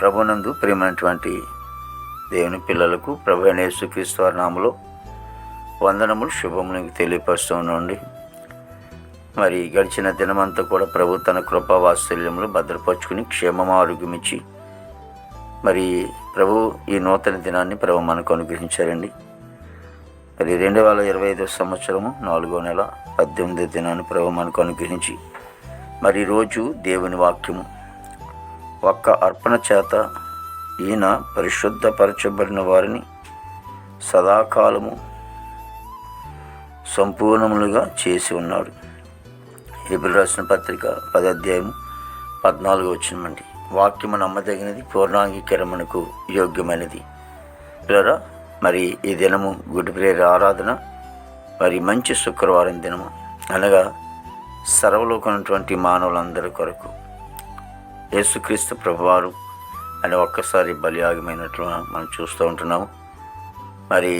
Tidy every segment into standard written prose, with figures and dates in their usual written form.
ప్రభునందు ప్రియమైనటువంటి దేవుని పిల్లలకు ప్రభు అయిన యేసుక్రీస్తు వారి నామములో వందనములు శుభములు తెలియపరుస్తూ ఉన్నాండి. మరి గడిచిన దినమంతా కూడా ప్రభు తన కృపా వాత్సల్యములు భద్రపరుచుకుని క్షేమ ఆరోగ్యం ఇచ్చి మరి ప్రభు ఈ నూతన దినాన్ని ప్రభు మనకు అనుగ్రహించారండి. మరి 2025 సంవత్సరము 4వ నెల 18వ దినాన్ని ప్రభు మనకు అనుగ్రహించి మరి రోజు దేవుని వాక్యము ఒక్క అర్పణ చేత ఈయన పరిశుద్ధపరచబడిన వారిని సదాకాలము సంపూర్ణములుగా చేసి ఉన్నాడు. హెబ్రీ రాసిన పత్రిక 10వ అధ్యాయము 14వ వచనమండి. వాక్యము నమ్మదగినది, పూర్ణాంగీకరణకు యోగ్యమైనది. పిల్లరా, మరి ఈ దినము గుడ్ ఫ్రైడే ఆరాధన, మరి మంచి శుక్రవారం దినము, అనగా సర్వలోకమైనటువంటి మానవులందరి కొరకు యేసుక్రీస్తు ప్రభువారు అని ఒక్కసారి బలియాగమైనట్లు మనం చూస్తూ ఉంటున్నాము. మరి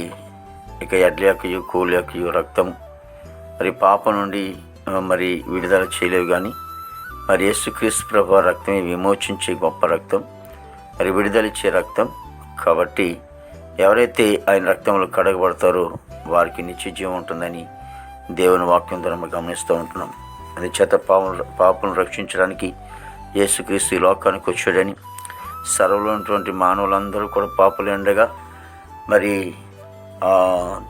ఇక ఎడ్ల యొక్కయు కోళ్ళ యొక్కయు రక్తం మరి పాపం నుండి మరి విడుదల చేయలేవు, కానీ మరి యేసుక్రీస్తు ప్రభువారి రక్తమే విమోచించే గొప్ప రక్తం, మరి విడుదలిచ్చే రక్తం. కాబట్టి ఎవరైతే ఆయన రక్తంలో కడగబడతారో వారికి నిత్య జీవం ఉంటుందని దేవుని వాక్యం ద్వారా మనం గమనిస్తూ ఉంటున్నాం. అందుచేత పాపను రక్షించడానికి యేసుక్రీస్తు ఈ లోకానికి వచ్చాడని, సర్వలో ఉన్నటువంటి మానవులందరూ కూడా పాపులు ఉండగా మరి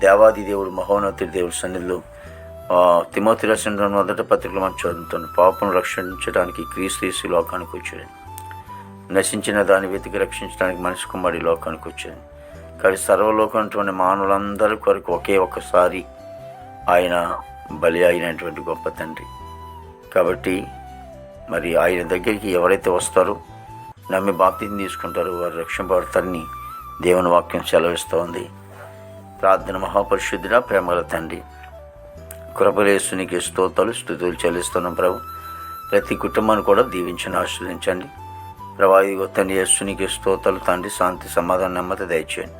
దేవాది దేవుడు మహోన్నతుడి దేవుడి సన్నిధిలో తిమోతి రాసిన మొదటి పత్రికలో మనం చదువుతున్నాం. పాపను రక్షించడానికి క్రీస్తు ఈ లోకానికి వచ్చాడని, నశించిన దాన్ని వెతికి రక్షించడానికి మనిషి కుమారుడు లోకానికి వచ్చాడని. కానీ సర్వలోకం ఉన్నటువంటి మానవులందరి కొరకు ఒకే ఒక్కసారి ఆయన బలి అయినటువంటి గొప్ప తండ్రి. కాబట్టి మరి ఆయన దగ్గరికి ఎవరైతే వస్తారో, నమ్మి బాప్తిని తీసుకుంటారో వారు రక్షింపబడతారని దేవుని వాక్యం సెలవిస్తూ ఉంది. ప్రార్థన. మహాపరిశుద్ధుడా, ప్రేమగల తండ్రి, కృపలేసునికి స్తోత్రాలు స్తుతులు చెల్లిస్తున్నాం ప్రభు. ప్రతి కుటుంబాన్ని కూడా దీవించని ఆశ్రయించండి ప్రభా. ఇదిగో తండ్రి, యేసునికి స్తోత్రాలు తండ్రి. శాంతి సమాధానం నెమ్మది దయచేయండి.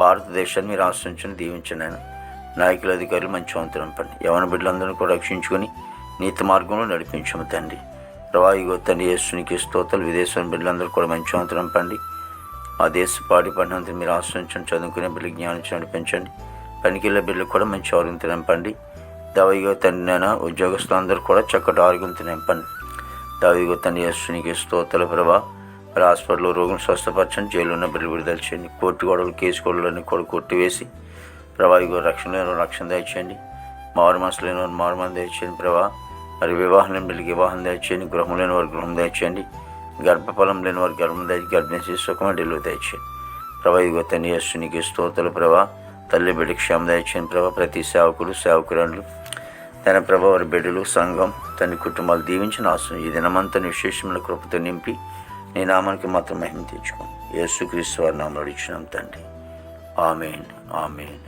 భారతదేశాన్ని మీరు ఆశ్రయించండి, దీవించండి. ఆయన నాయకుల అధికారులు మంచి వంతు నింపండి. యవన బిడ్డలందరూ కూడా రక్షించుకొని నీతి మార్గంలో నడిపించము తండ్రి ప్రభా. ఇగో తండ్రి, యేసునికి స్తోత్రాలు. విదేశం బిడ్డలందరూ కూడా మంచి వంతు నింపండి. ఆ దేశ పాడి పడినంత మీరు ఆశ్రయించండి. చదువుకునే బిడ్డలు జ్ఞానించి నడిపించండి. పనికిళ్ళ బిడ్డలు కూడా మంచి ఆరోగ్యంతో నింపండి. దావిగో తండ్రి, నేను ఉద్యోగస్తులందరూ కూడా చక్కటి ఆరోగ్యంతో నింపండి. దావిగో తండ్రి, యేసునికి స్తోత్రాలు ప్రభా. మరి హాస్పిటల్లో రోగులు స్వస్థపరచండి. జైలు ఉన్న బిడ్డలు విడుదల చేయండి. కోర్టు గొడవలు, కేసు గొడవలన్నీ కూడా కొట్టివేసి ప్రభా. ఇగో రక్షణ లేని రక్షణ దయచేయండి. మారు మనసు లేని వారు మారు మనసు దయచేయండి ప్రభా. మరి వివాహం లేని బిడ్డలకి వివాహం దయచేయండి. గృహం లేని వారు గృహం దయచేయండి. గర్భఫలం లేని వారు గర్భం చేసి సుఖమైన డెలివరీ దయచేయండి ప్రభా. ఇదిగో తండ్రి, యేసునికి స్తోత్రాలు ప్రభా. తల్లి బిడ్డ క్షేమ దయచేయండి ప్రభా. ప్రతి సేవకులు సేవకురాలు తన ప్రభా, వారి బిడ్డలు సంఘం తన కుటుంబాలు దీవించిన ఆశ్రయం ఈ దినమంతా విశేషమైన కృపతో నింపి నీ నామానికి మాత్రం మహిమ తెచ్చుకోండి. యేసుక్రీస్తు వారి నామములో అడిగినాం తండ్రి. ఆమేన్, ఆమేన్.